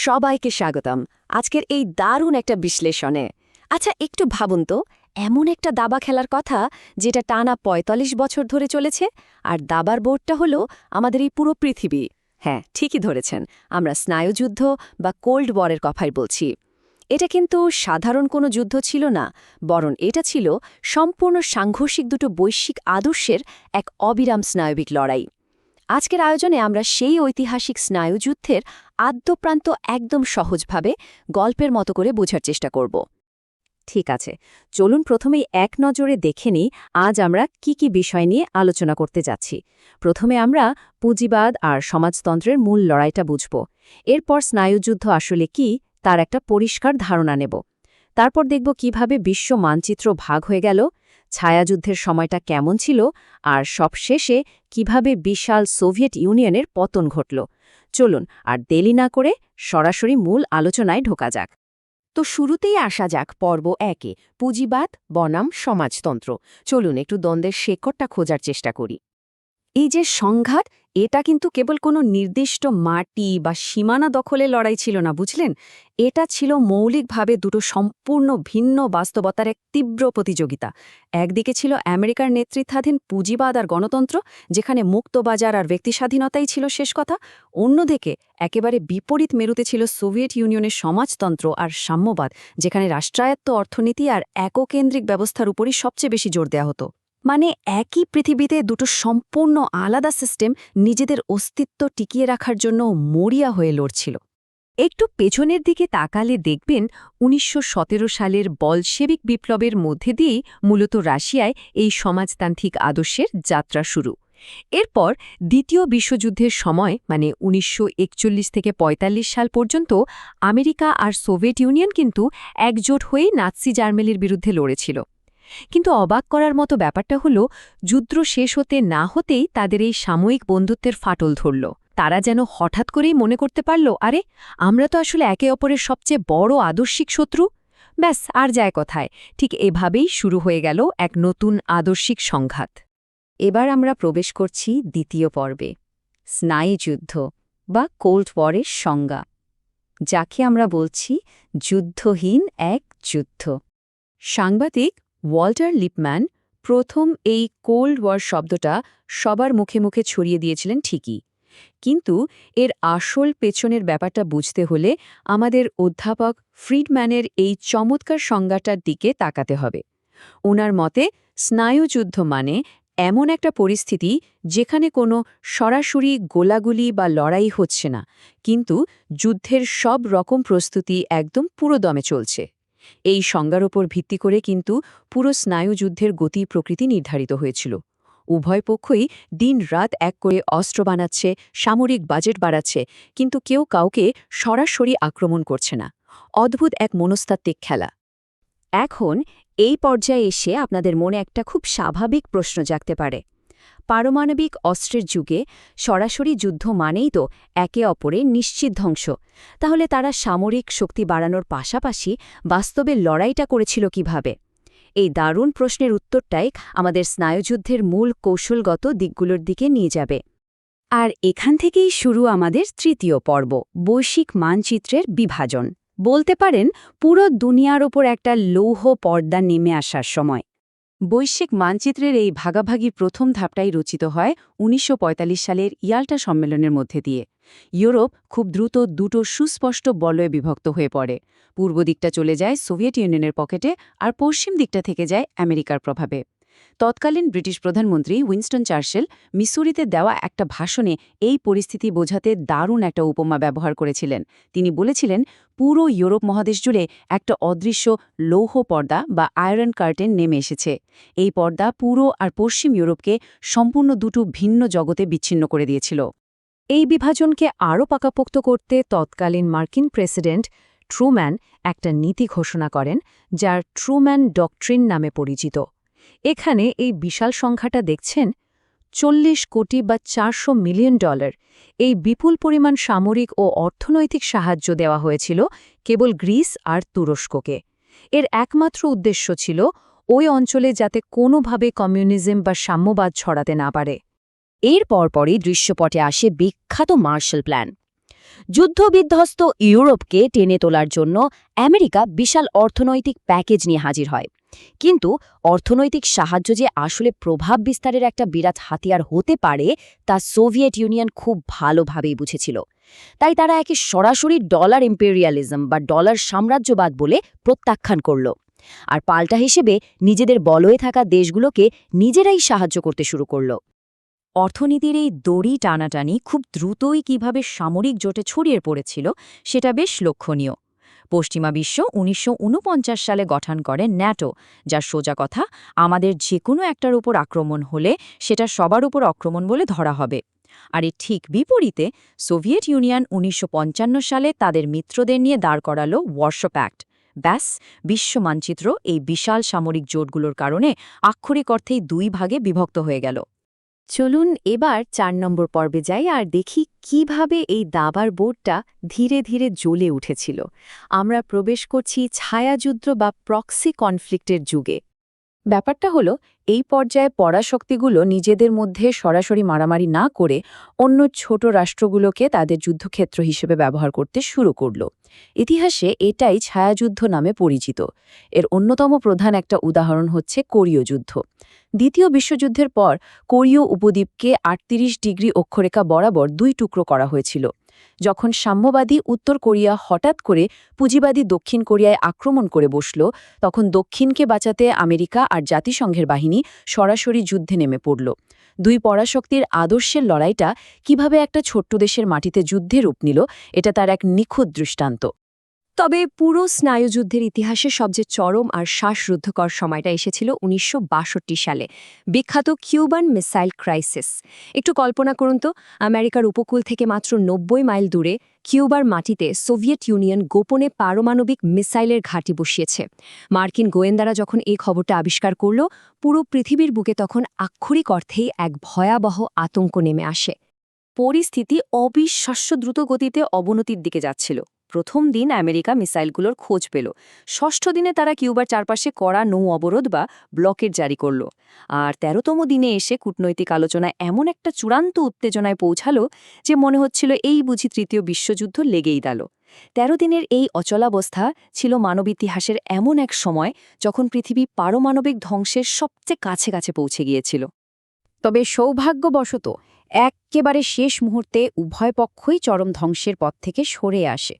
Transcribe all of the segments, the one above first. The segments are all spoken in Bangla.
সবাইকে স্বাগতম আজকের এই দারুণ একটা বিশ্লেষণে। আচ্ছা, একটু ভাবুন তো, এমন একটা দাবা খেলার কথা যেটা টানা ৪৫ বছর ধরে চলেছে, আর দাবার বোর্ডটা হলো আমাদের এই পুরো পৃথিবী। হ্যাঁ, ঠিকই ধরেছেন, আমরা স্নায়ুযুদ্ধ বা কোল্ড ওয়ারের কথাই বলছি। এটা কিন্তু সাধারণ কোনো যুদ্ধ ছিল না, বরং এটা ছিল সম্পূর্ণ সাংঘর্ষিক দুটো বৈশ্বিক আদর্শের এক অবিরাম স্নায়বিক লড়াই। আজকের আয়োজনে আমরা সেই ঐতিহাসিক স্নায়ুযুদ্ধের আদ্যপ্রান্ত একদম সহজভাবে গল্পের মতো করে বোঝার চেষ্টা করব। ঠিক আছে, চলুন প্রথমেই এক নজরে দেখে নিই আজ আমরা কি বিষয় নিয়ে আলোচনা করতে যাচ্ছি। প্রথমে আমরা পুঁজিবাদ আর সমাজতন্ত্রের মূল লড়াইটা বুঝব। এরপর স্নায়ুযুদ্ধ আসলে কি তার একটা পরিষ্কার ধারণা নেব। তারপর দেখব কিভাবে বিশ্ব মানচিত্র ভাগ হয়ে গেল, ছায়াযুদ্ধের সময়টা কেমন ছিল, আর সবশেষে কিভাবে বিশাল সোভিয়েত ইউনিয়নের পতন ঘটল। চলুন আর দেরি না করে সরাসরি মূল আলোচনায় ঢোকা যাক। তো শুরুতেই আসা যাক পর্ব ১-এ, পুঁজিবাদ বনাম সমাজতন্ত্র। চলুন একটু দ্বন্দ্বের শেকড়টা খোঁজার চেষ্টা করি। এই যে সংঘাত, এটা কিন্তু কেবল কোনো নির্দিষ্ট মাটি বা সীমানা দখলের লড়াই ছিল না, বুঝলেন? এটা ছিল মৌলিকভাবে দুটো সম্পূর্ণ ভিন্ন বাস্তবতার এক তীব্র প্রতিযোগিতা। একদিকে ছিল আমেরিকার নেতৃত্বাধীন পুঁজিবাদ আর গণতন্ত্র, যেখানে মুক্তবাজার আর ব্যক্তিস্বাধীনতাই ছিল শেষ কথা। অন্যদিকে একেবারে বিপরীত মেরুতে ছিল সোভিয়েত ইউনিয়নের সমাজতন্ত্র আর সাম্যবাদ, যেখানে রাষ্ট্রায়ত্ত অর্থনীতি আর এককেন্দ্রিক ব্যবস্থার উপরই সবচেয়ে বেশি জোর দেওয়া হতো। মানে একই পৃথিবীতে দুটো সম্পূর্ণ আলাদা সিস্টেম নিজেদের অস্তিত্ব টিকিয়ে রাখার জন্য মরিয়া হয়ে লড়ছিল। একটু পেছনের দিকে তাকালে দেখবেন ১৯১৭ সালের বলশেভিক বিপ্লবের মধ্যে দিয়েই মূলত রাশিয়ায় এই সমাজতান্ত্রিক আদর্শের যাত্রা শুরু। এরপর দ্বিতীয় বিশ্বযুদ্ধের সময় মানে ১৯৪১ থেকে ৪৫ সাল পর্যন্ত আমেরিকা আর সোভিয়েত ইউনিয়ন কিন্তু একজোট হয়ে নাৎসি জার্মানির বিরুদ্ধে লড়েছিল। কিন্তু অবাক করার মতো ব্যাপারটা হলো, যুদ্ধ শেষ হতে না হতেই তাদের এই সাময়িক বন্ধুত্বের ফাটল ধরল। তারা যেন হঠাৎ করেই মনে করতে পারল, আরে আমরা তো আসলে একে অপরের সবচেয়ে বড় আদর্শিক শত্রু। ব্যাস, আর যায় কথায়। ঠিক এভাবেই শুরু হয়ে গেল এক নতুন আদর্শিক সংঘাত। এবার আমরা প্রবেশ করছি দ্বিতীয় পর্বে, স্নায়ুযুদ্ধ বা কোল্ড ওয়ারের সংজ্ঞা, যাকে আমরা বলছি যুদ্ধহীন এক যুদ্ধ। সাংবাদিক ওয়াল্টার লিপম্যান প্রথম এই কোল্ড ওয়ার শব্দটা সবার মুখে মুখে ছড়িয়ে দিয়েছিলেন ঠিকই, কিন্তু এর আসল পেছনের ব্যাপারটা বুঝতে হলে আমাদের অধ্যাপক ফ্রিডম্যানের এই চমৎকার সংজ্ঞাটার দিকে তাকাতে হবে। ওনার মতে স্নায়ুযুদ্ধ মানে এমন একটা পরিস্থিতি যেখানে কোনো সরাসরি গোলাগুলি বা লড়াই হচ্ছে না, কিন্তু যুদ্ধের সব রকম প্রস্তুতি একদম পুরো দমে চলছে। এই সংজ্ঞার ওপর ভিত্তি করে কিন্তু পুরো স্নায়ুযুদ্ধের গতি প্রকৃতি নির্ধারিত হয়েছিল। উভয় পক্ষই দিন-রাত এক করে অস্ত্র বানাচ্ছে, সামরিক বাজেট বাড়াচ্ছে, কিন্তু কেউ কাউকে সরাসরি আক্রমণ করছে না। অদ্ভুত এক মনস্তাত্ত্বিক খেলা। এখন এই পর্যায়ে এসে আপনাদের মনে একটা খুব স্বাভাবিক প্রশ্ন জাগতে পারে, পারমাণবিক অস্ত্রের যুগে সরাসরি যুদ্ধ মানেই তো একে অপরের নিশ্চিত ধ্বংস। তাহলে তারা সামরিক শক্তি বাড়ানোর পাশাপাশি বাস্তবে লড়াইটা করেছিল কিভাবে? এই দারুণ প্রশ্নের উত্তরটাই আমাদের স্নায়ুযুদ্ধের মূল কৌশলগত দিকগুলোর দিকে নিয়ে যাবে। আর এখান থেকেই শুরু আমাদের তৃতীয় পর্ব, বৈশ্বিক মানচিত্রের বিভাজন। বলতে পারেন পুরো দুনিয়ার ওপর একটা লৌহ পর্দা নেমে আসার সময়। বৈশ্বিক মানচিত্রের এই ভাগাভাগির প্রথম ধাপটাই রচিত হয় ১৯৪৫ সালের ইয়াল্টা সম্মেলনের মধ্যে দিয়ে। ইউরোপ খুব দ্রুত দুটো সুস্পষ্ট বলয়ে বিভক্ত হয়ে পড়ে। পূর্ব দিকটা চলে যায় সোভিয়েত ইউনিয়নের পকেটে, আর পশ্চিম দিকটা থেকে যায় আমেরিকার প্রভাবে। তৎকালীন ব্রিটিশ প্রধানমন্ত্রী উইনস্টন চার্চিল মিসুরিতে দেওয়া একটা ভাষণে এই পরিস্থিতি বোঝাতে দারুণ একটা উপমা ব্যবহার করেছিলেন। তিনি বলেছিলেন, পুরো ইউরোপ মহাদেশ জুড়ে একটা অদৃশ্য লৌহ পর্দা বা আয়রন কার্টেন নেমে এসেছে। এই পর্দা পুরো আর পশ্চিম ইউরোপকে সম্পূর্ণ দুটো ভিন্ন জগতে বিচ্ছিন্ন করে দিয়েছিল। এই বিভাজনকে আরও পাকাপোক্ত করতে তৎকালীন মার্কিন প্রেসিডেন্ট ট্রুম্যান একটা নীতি ঘোষণা করেন, যার ট্রুম্যান ডকট্রিন নামে পরিচিত। এখানে এই বিশাল সংখ্যাটা দেখছেন, ৪০ কোটি বা $৪০০ মিলিয়ন। এই বিপুল পরিমাণ সামরিক ও অর্থনৈতিক সাহায্য দেওয়া হয়েছিল কেবল গ্রিস আর তুরস্ককে। এর একমাত্র উদ্দেশ্য ছিল ওই অঞ্চলে যাতে কোনোভাবে কমিউনিজম বা সাম্যবাদ ছড়াতে না পারে। এর পরপরই দৃশ্যপটে আসে বিখ্যাত মার্শাল প্ল্যান। যুদ্ধবিধ্বস্ত ইউরোপকে টেনে তোলার জন্য আমেরিকা বিশাল অর্থনৈতিক প্যাকেজ নিয়ে হাজির হয়। কিন্তু অর্থনৈতিক সাহায্য যে আসলে প্রভাব বিস্তারের একটা বিরাট হাতিয়ার হতে পারে তা সোভিয়েত ইউনিয়ন খুব ভালোভাবেই বুঝেছিল। তাই তারা একে সরাসরি ডলার ইম্পেরিয়ালিজম বা ডলার সাম্রাজ্যবাদ বলে প্রত্যাখ্যান করল। আর পাল্টা হিসেবে নিজেদের বলয়ে থাকা দেশগুলোকে নিজেরাই সাহায্য করতে শুরু করল। অর্থনীতির এই দড়ি টানাটানি খুব দ্রুতই কিভাবে সামরিক জোটে ছড়িয়ে পড়েছিল সেটা বেশ লক্ষণীয়। পশ্চিমা বিশ্ব ১৯৪৯ সালে গঠন করে ন্যাটো, যার সোজা কথা আমাদের যে কোনো একটার উপর আক্রমণ হলে সেটা সবার উপর আক্রমণ বলে ধরা হবে। আর এর ঠিক বিপরীতে সোভিয়েত ইউনিয়ন ১৯৫৫ সালে তাদের মিত্রদের নিয়ে দাঁড় করালো ওয়ারশো প্যাক্ট। ব্যাস, বিশ্ব মানচিত্র এই বিশাল সামরিক জোটগুলোর কারণে আক্ষরিক অর্থেই দুই ভাগে বিভক্ত হয়ে গেল। চলুন এবার ৪ নম্বর পর্বে যাই আর দেখি কিভাবে এই দাবার বোর্ডটা ধীরে ধীরে জ্বলে উঠেছিল। আমরা প্রবেশ করছি ছায়াযুদ্ধ বা প্রক্সি কনফ্লিক্টের যুগে। ব্যাপারটা হলো, এই পর্যায়ে পরাশক্তিগুলো নিজেদের মধ্যে সরাসরি মারামারি না করে অন্য ছোট রাষ্ট্রগুলোকে তাদের যুদ্ধক্ষেত্র হিসেবে ব্যবহার করতে শুরু করল। ইতিহাসে এটাই ছায়াযুদ্ধ নামে পরিচিত। এর অন্যতম প্রধান একটা উদাহরণ হচ্ছে কোরীয় যুদ্ধ। দ্বিতীয় বিশ্বযুদ্ধের পর কোরীয় উপদ্বীপকে ৩৮ ডিগ্রি অক্ষরেখা বরাবর দুই টুকরো করা হয়েছিল। যখন সাম্যবাদী উত্তর কোরিয়া হঠাৎ করে পুঁজিবাদী দক্ষিণ কোরিয়ায় আক্রমণ করে বসল, তখন দক্ষিণকে বাঁচাতে আমেরিকা আর জাতিসংঘের বাহিনী সরাসরি যুদ্ধে নেমে পড়ল। দুই পরাশক্তির আদর্শের লড়াইটা কিভাবে একটা ছোট্ট দেশের মাটিতে যুদ্ধে রূপ নিল, এটা তার এক নিখুঁত দৃষ্টান্ত। তবে পুরো স্নায়ুযুদ্ধের ইতিহাসে সবচেয়ে চরম আর শ্বাসরুদ্ধকর সময়টা এসেছিল ১৯৬২ সালে, বিখ্যাত কিউবান মিসাইল ক্রাইসিস। একটু কল্পনা করুন তো, আমেরিকার উপকূল থেকে মাত্র ৯০ মাইল দূরে কিউবার মাটিতে সোভিয়েত ইউনিয়ন গোপনে পারমাণবিক মিসাইলের ঘাঁটি বসিয়েছে। মার্কিন গোয়েন্দারা যখন এই খবরটা আবিষ্কার করল, পুরো পৃথিবীর বুকে তখন আক্ষরিক অর্থেই এক ভয়াবহ আতঙ্ক নেমে আসে। পরিস্থিতি অবিশ্বাস্য দ্রুত গতিতে অবনতির দিকে যাচ্ছিল। প্রথম দিন আমেরিকা মিসাইলগুলোর খোঁজ পেল। ষষ্ঠ দিনে তারা কিউবার চারপাশে কড়া নৌ অবরোধ বা ব্লকেট জারি করল। আর ১৩তম দিনে এসে কূটনৈতিক আলোচনায় এমন একটা চূড়ান্ত উত্তেজনায় পৌঁছালো যে মনে হচ্ছিল এই বুঝি তৃতীয় বিশ্বযুদ্ধ লেগেই গেল। ১৩ দিনের এই অচলাবস্থা ছিল মানব ইতিহাসের এমন এক সময় যখন পৃথিবী পারমাণবিক ধ্বংসের সবচেয়ে কাছে কাছে পৌঁছে গিয়েছিল। তবে সৌভাগ্যবশত একেবারে শেষ মুহূর্তে উভয় পক্ষই চরম ধ্বংসের পথ থেকে সরে আসে।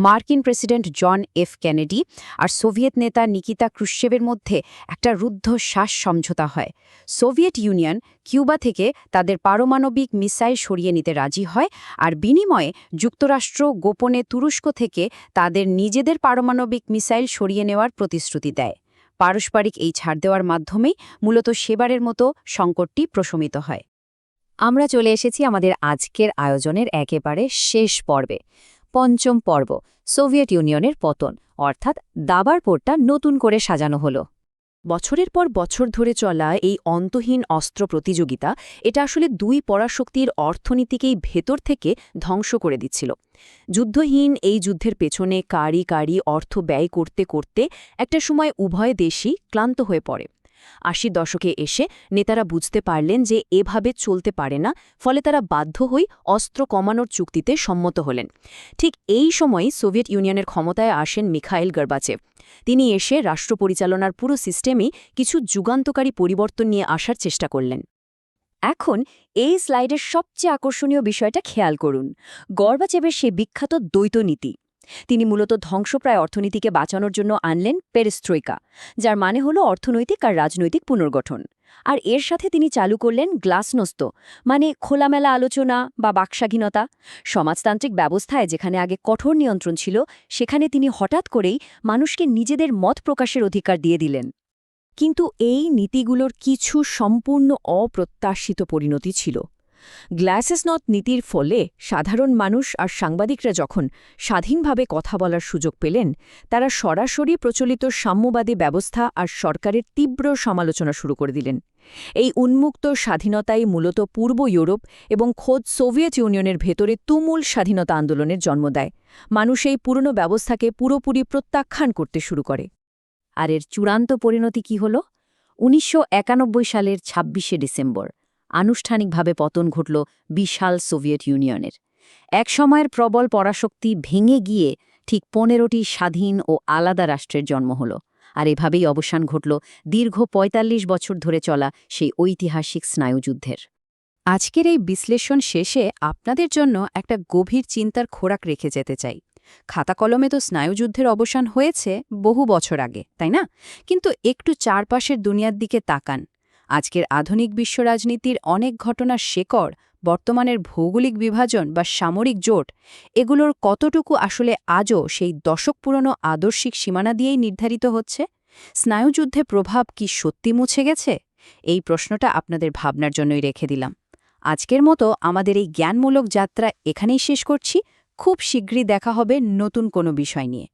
মার্কিন প্রেসিডেন্ট জন এফ কেনেডি আর সোভিয়েত নেতা নিকিতা ক্রুশ্চেভের মধ্যে একটা রুদ্ধশ্বাস সমঝোতা হয়। সোভিয়েত ইউনিয়ন কিউবা থেকে তাদের পারমাণবিক মিসাইল সরিয়ে নিতে রাজি হয়, আর বিনিময়ে যুক্তরাষ্ট্র গোপনে তুরস্ক থেকে তাদের নিজেদের পারমাণবিক মিসাইল সরিয়ে নেওয়ার প্রতিশ্রুতি দেয়। পারস্পরিক এই ছাড় দেওয়ার মাধ্যমেই মূলত সেবারের মতো সংকটটি প্রশমিত হয়। আমরা চলে এসেছি আমাদের আজকের আয়োজনের একেবারে শেষ পর্বে, পঞ্চম পর্ব, সোভিয়েত ইউনিয়নের পতন, অর্থাৎ দাবার বোর্ডটা নতুন করে সাজানো হলো। বছরের পর বছর ধরে চলা এই অন্তহীন অস্ত্র প্রতিযোগিতা, এটা আসলে দুই পরাশক্তির অর্থনীতিকেই ভেতর থেকে ধ্বংস করে দিচ্ছিল। যুদ্ধহীন এই যুদ্ধের পেছনে কারি কারি অর্থ ব্যয় করতে করতে একটা সময় উভয় দেশই ক্লান্ত হয়ে পড়ে। ৮০ দশকে এসে নেতারা বুঝতে পারলেন যে এভাবে চলতে পারে না, ফলে তারা বাধ্য হয়ে অস্ত্র কমানোর চুক্তিতে সম্মত হলেন। ঠিক এই সময়ই সোভিয়েত ইউনিয়নের ক্ষমতায় আসেন মিখাইল গর্বাচেভ। তিনি এসে রাষ্ট্র পরিচালনার পুরো সিস্টেমেই কিছু যুগান্তকারী পরিবর্তন নিয়ে আসার চেষ্টা করলেন। এখন এই স্লাইডের সবচেয়ে আকর্ষণীয় বিষয়টা খেয়াল করুন, গর্বাচেভের সেই বিখ্যাত দ্বৈত নীতি। তিনি মূলত ধ্বংসপ্রায় অর্থনীতিকে বাঁচানোর জন্য আনলেন পেরেস্ট্রোইকা, যার মানে হলো অর্থনৈতিক আর রাজনৈতিক পুনর্গঠন। আর এর সাথে তিনি চালু করলেন গ্লাসনোস্ত, মানে খোলামেলা আলোচনা বা বাকস্বাধীনতা। সমাজতান্ত্রিক ব্যবস্থায় যেখানে আগে কঠোর নিয়ন্ত্রণ ছিল, সেখানে তিনি হঠাৎ করেই মানুষকে নিজেদের মত প্রকাশের অধিকার দিয়ে দিলেন। কিন্তু এই নীতিগুলোর কিছু সম্পূর্ণ অপ্রত্যাশিত পরিণতি ছিল। গ্লাসনোস্ত নীতির ফলে সাধারণ মানুষ আর সাংবাদিকরা যখন স্বাধীনভাবে কথা বলার সুযোগ পেলেন, তারা সরাসরি প্রচলিত সাম্যবাদী ব্যবস্থা আর সরকারের তীব্র সমালোচনা শুরু করে দিলেন। এই উন্মুক্ত স্বাধীনতাই মূলত পূর্ব ইউরোপ এবং খোদ সোভিয়েত ইউনিয়নের ভেতরে তুমুল স্বাধীনতা আন্দোলনের জন্ম দেয়। মানুষ এই পুরনো ব্যবস্থাকে পুরোপুরি প্রত্যাখ্যান করতে শুরু করে। আর এর চূড়ান্ত পরিণতি কী হল? ১৯৯১ সালের ২৬শে ডিসেম্বর আনুষ্ঠানিকভাবে পতন ঘটল বিশাল সোভিয়েত ইউনিয়নের। একসময়ের প্রবল পরাশক্তি ভেঙে গিয়ে ঠিক ১৫টি স্বাধীন ও আলাদা রাষ্ট্রের জন্ম হল। আর এভাবেই অবসান ঘটল দীর্ঘ ৪৫ বছর ধরে চলা সেই ঐতিহাসিক স্নায়ুযুদ্ধের। আজকের এই বিশ্লেষণ শেষে আপনাদের জন্য একটা গভীর চিন্তার খোরাক রেখে যেতে চাই। খাতা কলমে তো স্নায়ুযুদ্ধের অবসান হয়েছে বহু বছর আগে, তাই না? কিন্তু একটু চারপাশের দুনিয়ার দিকে তাকান। আজকের আধুনিক বিশ্ব রাজনীতির অনেক ঘটনার শেকড়, বর্তমানের ভৌগোলিক বিভাজন বা সামরিক জোট, এগুলোর কতটুকু আসলে আজও সেই দশক পুরনো আদর্শিক সীমানা দিয়েই নির্ধারিত হচ্ছে? স্নায়ুযুদ্ধে প্রভাব কি সত্যি মুছে গেছে? এই প্রশ্নটা আপনাদের ভাবনার জন্যই রেখে দিলাম। আজকের মতো আমাদের এই জ্ঞানমূলক যাত্রা এখানেই শেষ করছি। খুব শীঘ্রই দেখা হবে নতুন কোনো বিষয় নিয়ে।